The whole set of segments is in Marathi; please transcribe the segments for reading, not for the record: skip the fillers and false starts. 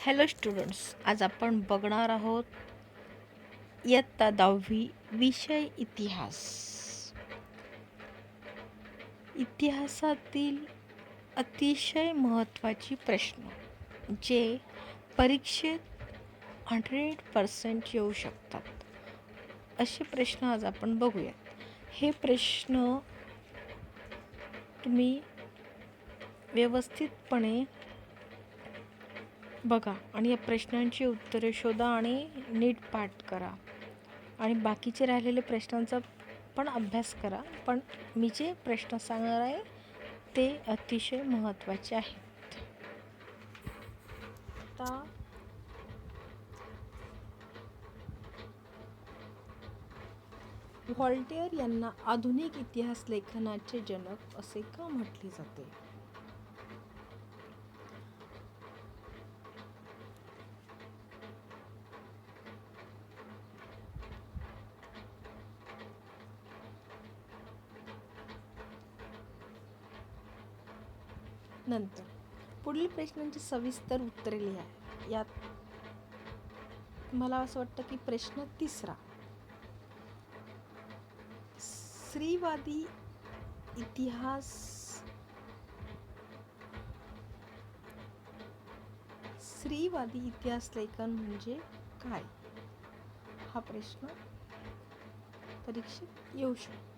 हॅलो स्टुडंट्स, आज आपण बघणार आहोत इयत्ता 10वी विषय इतिहास. इतिहासातील अतिशय महत्त्वाचे प्रश्न जे परीक्षेत 100% येऊ शकतात असे प्रश्न आज आपण बघूयात. हे प्रश्न तुम्ही व्यवस्थितपणे बघा आणि या प्रश्नांची उत्तरे शोधा आणि नीट पाठ करा आणि बाकीचे राहिलेले प्रश्नांचा पण अभ्यास करा. पण मी जे प्रश्न सांगणार आहे ते अतिशय महत्त्वाचे आहेत. आता व्हॉल्टेअर यांना आधुनिक इतिहास लेखनाचे जनक असे का म्हटले जाते? नंतर पुढील प्रश्नांची सविस्तर उत्तरे लिहा. यात मला असं वाटतं की प्रश्न 3 स्त्रीवादी इतिहास लेखन म्हणजे काय? हा प्रश्न परीक्षेत येऊ शकतो.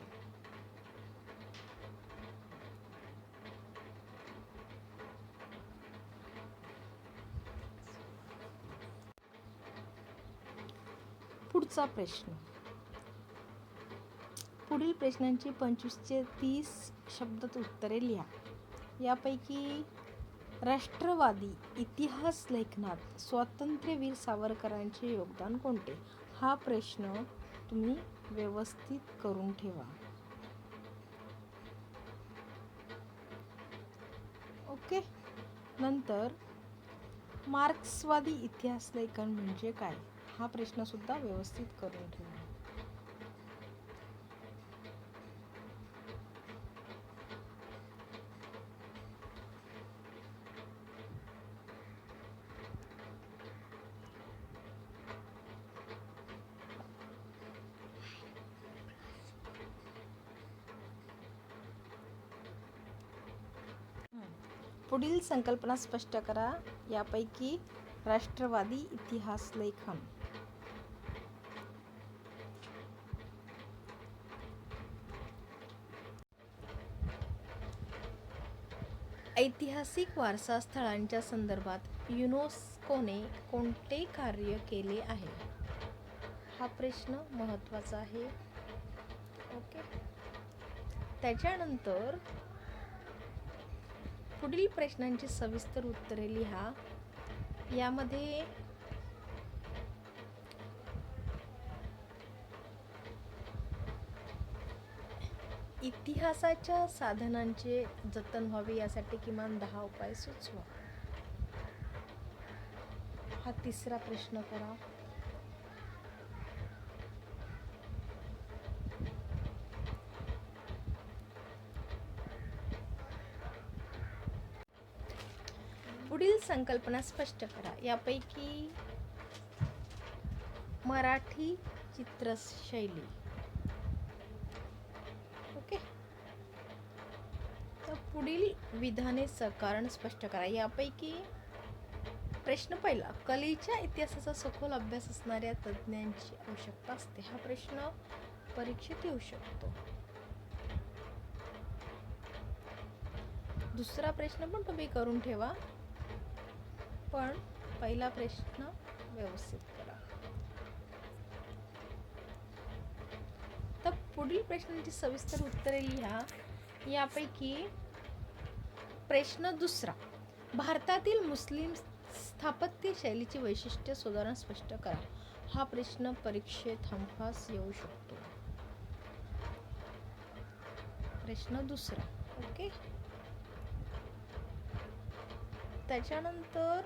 पुढचा प्रश्न. पुढील प्रश्नांची 25 ते 30 शब्दात उत्तरे लिहा. यापैकी राष्ट्रवादी इतिहास लेखनात स्वातंत्र्यवीर सावरकरांचे योगदान कोणते? हा प्रश्न तुम्ही व्यवस्थित करून ठेवा. ओके. नंतर मार्क्सवादी इतिहास लेखन म्हणजे काय? हा प्रश्न सुद्धा व्यवस्थित करून ठेवा. पुढील संकल्पना स्पष्ट करा. यापैकी राष्ट्रवादी इतिहास लेखन. ऐतिहासिक वारसा स्थळांच्या संदर्भात युनेस्कोने कोणते कार्य केले आहे? हा प्रश्न महत्त्वाचा आहे. ओके. त्याच्यानंतर पुढील प्रश्नांची सविस्तर उत्तरे लिहा. यामध्ये इतिहासाच्या साधनांचे जतन व्हावे यासाठी किमान 10 उपाय सुचवा. हा 3रा प्रश्न करा. पुढील संकल्पना स्पष्ट करा. यापैकी मराठी चित्रशैली. ओके. तर पुढील विधाने कारण स्पष्ट करा. यापैकी प्रश्न पहिला, कलेच्या इतिहासाचा सखोल अभ्यास असणाऱ्या तज्ज्ञांची आवश्यकता असते. हा प्रश्न परीक्षेत येऊ शकतो. दुसरा प्रश्न पण तुम्ही करून ठेवा, पण पहिला प्रश्न व्यवस्थित करा. तर पुढील प्रश्नांची सविस्तर उत्तरे लिहा. यापैकी प्रश्न 2, भारतातील मुस्लिम स्थापत्य शैलीची वैशिष्ट्य सुधारण स्पष्ट करा. हा प्रश्न परीक्षेत हमखास येऊ शकतो. प्रश्न 2. ओके. त्याच्यानंतर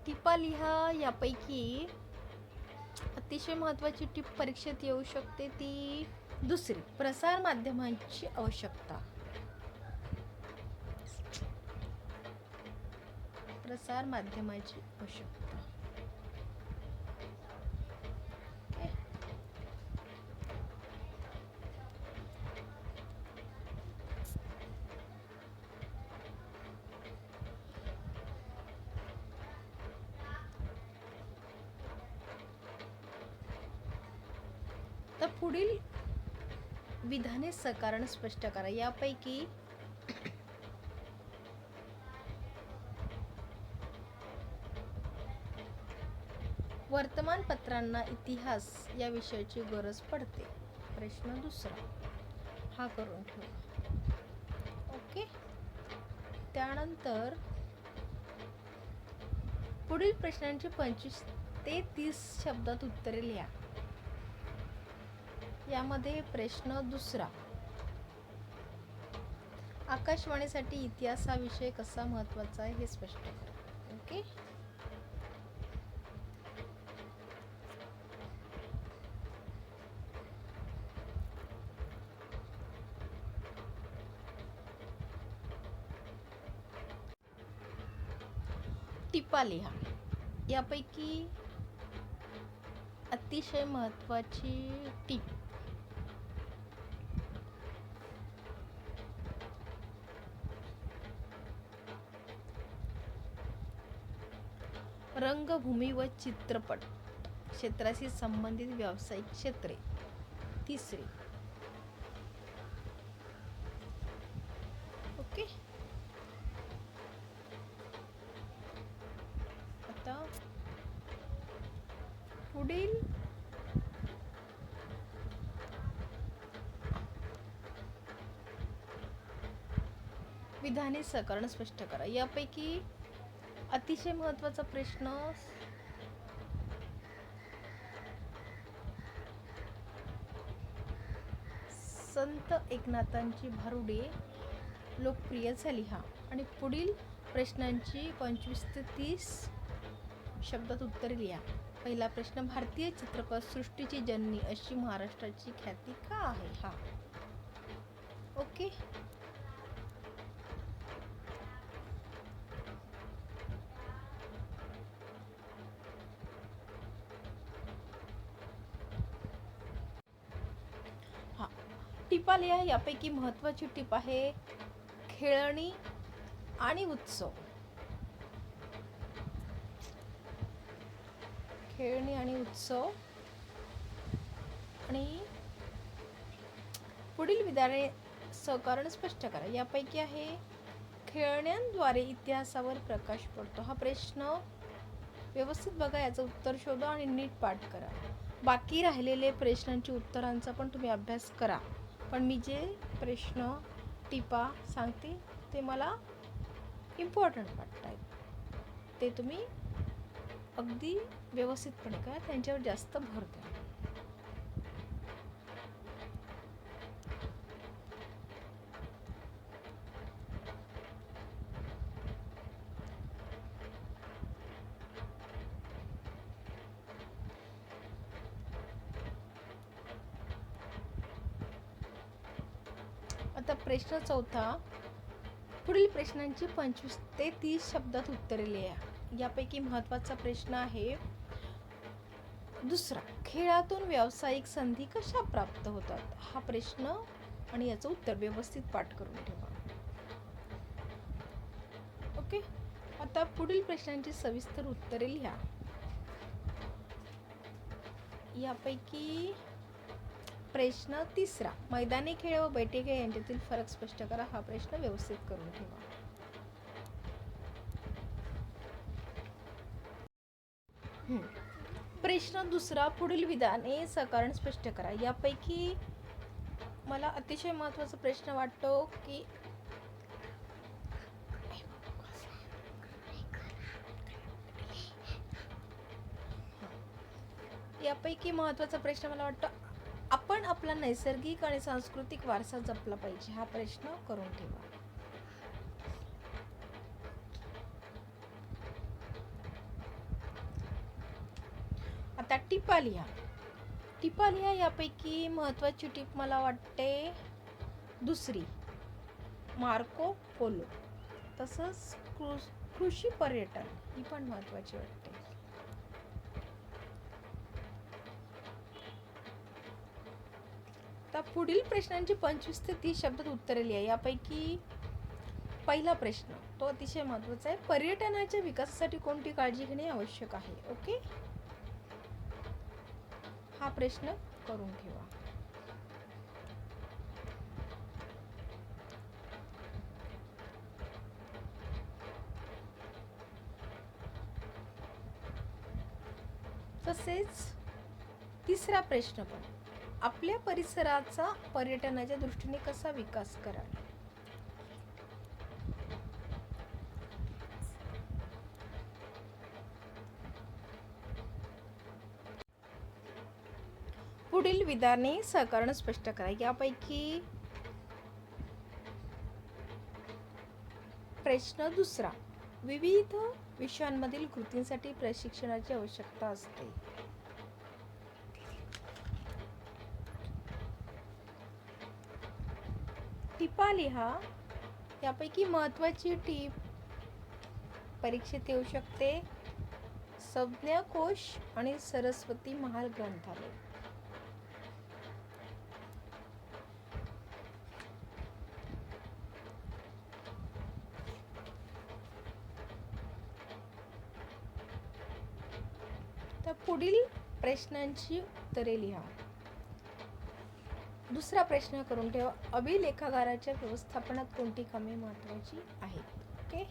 टिपा लिहा. यापैकी अतिशय महत्त्वाची टीप परीक्षेत येऊ शकते ती दुसरी, प्रसार माध्यमांची आवश्यकता. प्रसार माध्यमाची आवश्यकता. तर पुढील विधाने सकारण स्पष्ट करा. यापैकी वर्तमानपत्रांना इतिहास या विषयाची गरज पडते. प्रश्न दुसरा हा करून ठेवा. ओके. त्यानंतर पुढील प्रश्नांची 25 ते 30 शब्दात उत्तरे लिहा. यामध्ये प्रश्न दुसरा, आकाशवाणीसाठी इतिहास हा विषय कसा महत्त्वाचा आहे हे स्पष्ट करा. ओके. टिपा लिहा. यापैकी अतिशय महत्त्वाची टीप, रंगभूमी व चित्रपट क्षेत्राशी संबंधित व्यावसायिक क्षेत्रे. तिसरी. ओके. आता पुढील विधाने सकारण स्पष्ट करा. यापैकी अतिशय महत्त्वाचा प्रश्न, संत एकनाथांची भारुडे लोकप्रिय झाली. हा. आणि पुढील प्रश्नांची 25 ते 30 शब्दात उत्तरे लिहा. पहिला प्रश्न, भारतीय चित्रपट सृष्टीची जननी अशी महाराष्ट्राची ख्याती का आहे? हा. ओके. टिपा लिहा. यापैकी महत्त्वाची टीप आहे खेळणी आणि उत्सव. खेळणी आणि उत्सव. आणि पुढील विधाने सकारण स्पष्ट करा. यापैकी आहे खेळण्यांद्वारे इतिहासावर प्रकाश पडतो. हा प्रश्न व्यवस्थित बघा, याचं उत्तर शोधा आणि नीट पाठ करा. बाकी राहिलेले प्रश्नांची उत्तरांचा पण तुम्ही अभ्यास करा. पण मी जे प्रश्न टिपा सांगते ते मला इम्पॉर्टंट वाटतात, ते तुम्ही अगदी व्यवस्थितपणे करा, त्यांच्यावर जास्त भर द्या. आता प्रश्न चौथा, पुढील प्रश्नांची 25 ते 30 शब्दात उत्तरे लिहा. यापैकी महत्त्वाचा प्रश्न आहे दुसरा, खेळातून व्यावसायिक संधी कशा प्राप्त होतात? हा प्रश्न आणि याचं उत्तर व्यवस्थित पाठ करून ठेवा. ओके. आता पुढील प्रश्नांची सविस्तर उत्तरे लिहा. यापैकी प्रश्न तिसरा, मैदानी खेळ व बैठे खेळ यांच्यातील फरक स्पष्ट करा. हा प्रश्न व्यवस्थित करून ठेवा. प्रश्न दुसरा, पुढील विधाने सकारण स्पष्ट करा. यापैकी मला अतिशय महत्त्वाचा प्रश्न वाटतो की यापैकी महत्त्वाचा प्रश्न मला वाटतं, आपण आपला नैसर्गिक आणि सांस्कृतिक वारसा जपला पाहिजे. हा प्रश्न करून ठेवा. आता टिप टिपा लिहा. टिपा लिहा यापैकी महत्त्वाची टिप मला वाटते दुसरी, मार्को पोलो. तसंच कृषी पर्यटन ही पण महत्त्वाची वाटते. आता पुढील प्रश्नांची 25 ते 30 शब्दात उत्तरे लिहा. यापैकी पहिला प्रश्न तो अतिशय महत्त्वाचा आहे. पर्यटनाच्या विकासासाठी कोणती काळजी घेणे आवश्यक आहे? ओके, हा प्रश्न करून ठेवा. तसेच तिसरा प्रश्न पण, आपल्या परिसराचा पर्यटनाच्या दृष्टीने कसा विकास कराल? पुढील विधाने सहकारण स्पष्ट करा. यापैकी प्रश्न दुसरा, विविध विषयांमधील कृतींसाठी प्रशिक्षणाची आवश्यकता असते. टिपा लिहा. यापैकी महत्त्वाची टीप परीक्षेत येऊ शकते. संज्ञाकोश आणि सरस्वती महाल ग्रंथालय. तर पुढील प्रश्नांची उत्तरे लिहा. दुसरा प्रश्न करून ठेवा, अभिलेखागाराच्या व्यवस्थापनात कोणती कामे महत्त्वाची आहेत? ओके,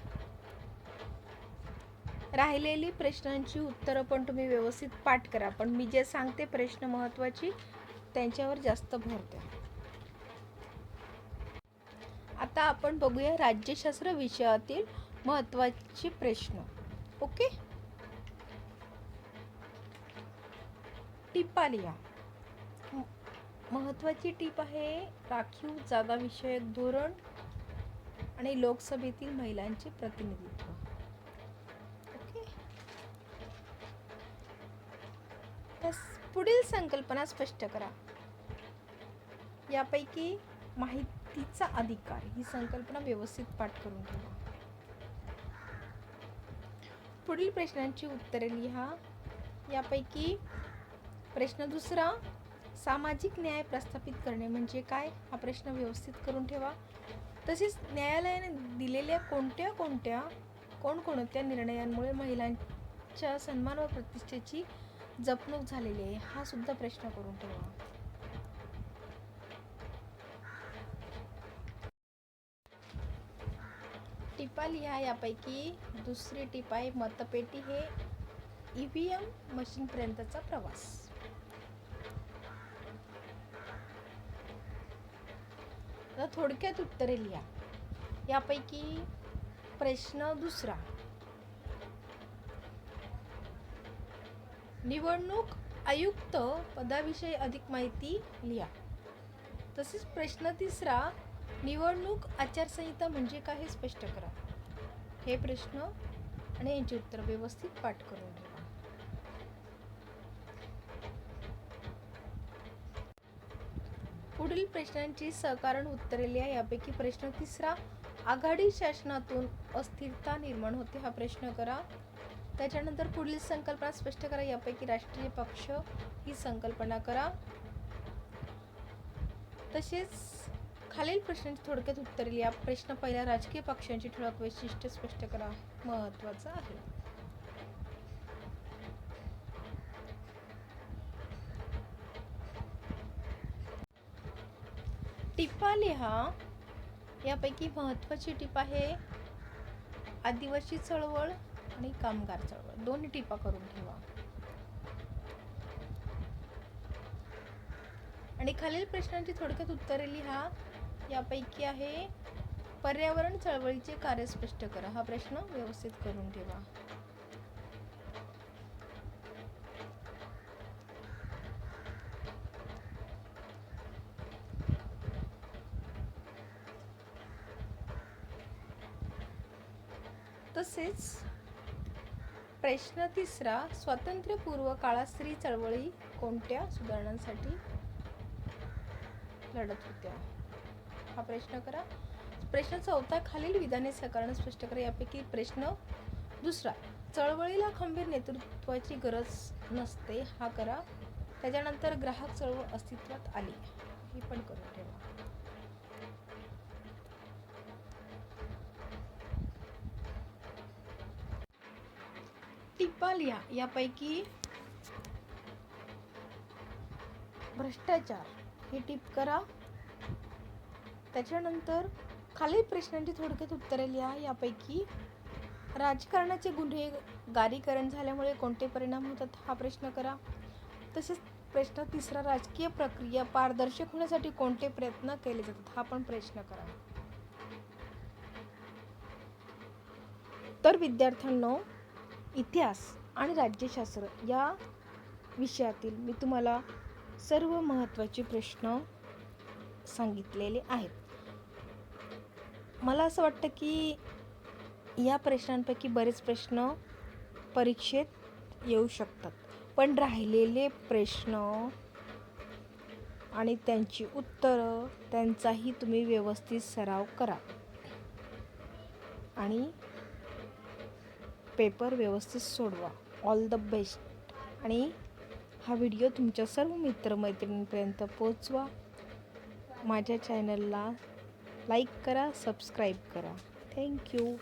राहिलेली प्रश्नांची उत्तरं पण तुम्ही व्यवस्थित पाठ करा. पण मी जे सांगते प्रश्न महत्त्वाची त्यांच्यावर जास्त भर द्या. आता आपण बघूया राज्यशास्त्र विषयातील महत्त्वाचे प्रश्न. ओके, टिपा लिहा. महत्त्वाची टीप आहे राखीव जागा विषयक धोरण आणि लोकसभेतील महिलांचे प्रतिनिधित्व. ओके, पुढील संकल्पना स्पष्ट करा. यापैकी माहितीचा अधिकार ही संकल्पना व्यवस्थित पाठ करून ठेवा. पुढील प्रश्नांची उत्तरे लिहा. यापैकी प्रश्न दुसरा, सामाजिक न्याय प्रस्थापित करणे म्हणजे काय? हा प्रश्न व्यवस्थित करून ठेवा. तसेच न्यायालयाने दिलेल्या कोणकोणत्या निर्णयांमुळे महिलांच्या सन्मान व प्रतिष्ठेची जपणूक झालेली आहे, हा सुद्धा प्रश्न करून ठेवा. टिपा लिहा. यापैकी दुसरी टिप आहे, मतपेटी हे EVM मशीन पर्यंतचा प्रवास. थोडक्यात उत्तरे लिहा. यापैकी प्रश्न दुसरा, निवडणूक आयुक्त पदाविषयी अधिक माहिती लिहा. तसेच प्रश्न तिसरा, निवडणूक आचारसंहिता म्हणजे काय हे स्पष्ट करा. हे प्रश्न आणि यांची उत्तर व्यवस्थित पाठ करून ठेवा. पुढील प्रश्नांची सहकारण उत्तरे लिहा. यापैकी प्रश्न तिसरा, आघाडी शासनातून अस्थिरता निर्माण होते, हा प्रश्न करा. त्याच्यानंतर पुढील संकल्पना स्पष्ट करा. यापैकी राष्ट्रीय पक्ष ही संकल्पना करा. तसेच खालील प्रश्नांची थोडक्यात उत्तरे लिहा. प्रश्न पहिला, राजकीय पक्षांची ठळक वैशिष्ट्ये स्पष्ट करा, महत्त्वाचं आहे. टिपा लिहा. यापैकी महत्त्वाची टिप आहे आदिवासी चळवळ आणि कामगार चळवळ, दोन्ही टिपा करून ठेवा. आणि खालील प्रश्नांची थोडक्यात उत्तरे लिहा. यापैकी आहे पर्यावरण चळवळीचे कार्य स्पष्ट करा, हा प्रश्न व्यवस्थित करून ठेवा. तसेच प्रश्न तिसरा, स्वातंत्र्यपूर्व काळात स्त्री चळवळी कोणत्या सुधारणांसाठी लढत होत्या? हा प्रश्न करा. प्रश्न चौथा, खालील विधाने साकाराने स्पष्ट करा. यापैकी प्रश्न दुसरा, चळवळीला खंबीर नेतृत्वाची गरज नसते. हा करा. त्याच्यानंतर ग्राहक चळवळ अस्तित्वात आली. ही पण करून ठेवा. टिपा लिहा. यापैकी भ्रष्टाचार ही टिप करा. त्याच्यानंतर खालील प्रश्नांची थोडक्यात उत्तरे लिहा. यापैकी राजकारणाचे गुन्हेगारीकरण झाल्यामुळे कोणते परिणाम होतात? हा प्रश्न करा. तसेच प्रश्न तिसरा, राजकीय प्रक्रिया पारदर्शक होण्यासाठी कोणते प्रयत्न केले जातात? हा पण प्रश्न करा. तर विद्यार्थ्यांनो, इतिहास आणि राज्यशास्त्र या विषयातील मी तुम्हाला सर्व महत्त्वाचे प्रश्न सांगितलेले आहेत. मला असं वाटतं की या प्रश्नांपैकी बरेच प्रश्न परीक्षेत येऊ शकतात, पण राहिलेले प्रश्न आणि त्यांची उत्तरं त्यांचाही तुम्ही व्यवस्थित सराव करा आणि पेपर व्यवस्थित सोडवा. All the best. आणि हा व्हिडिओ तुमच्या सर्व मित्रमैत्रिणींपर्यंत पोहोचवा. माझ्या चॅनलला लाईक करा, सबस्क्राईब करा. थँक्यू.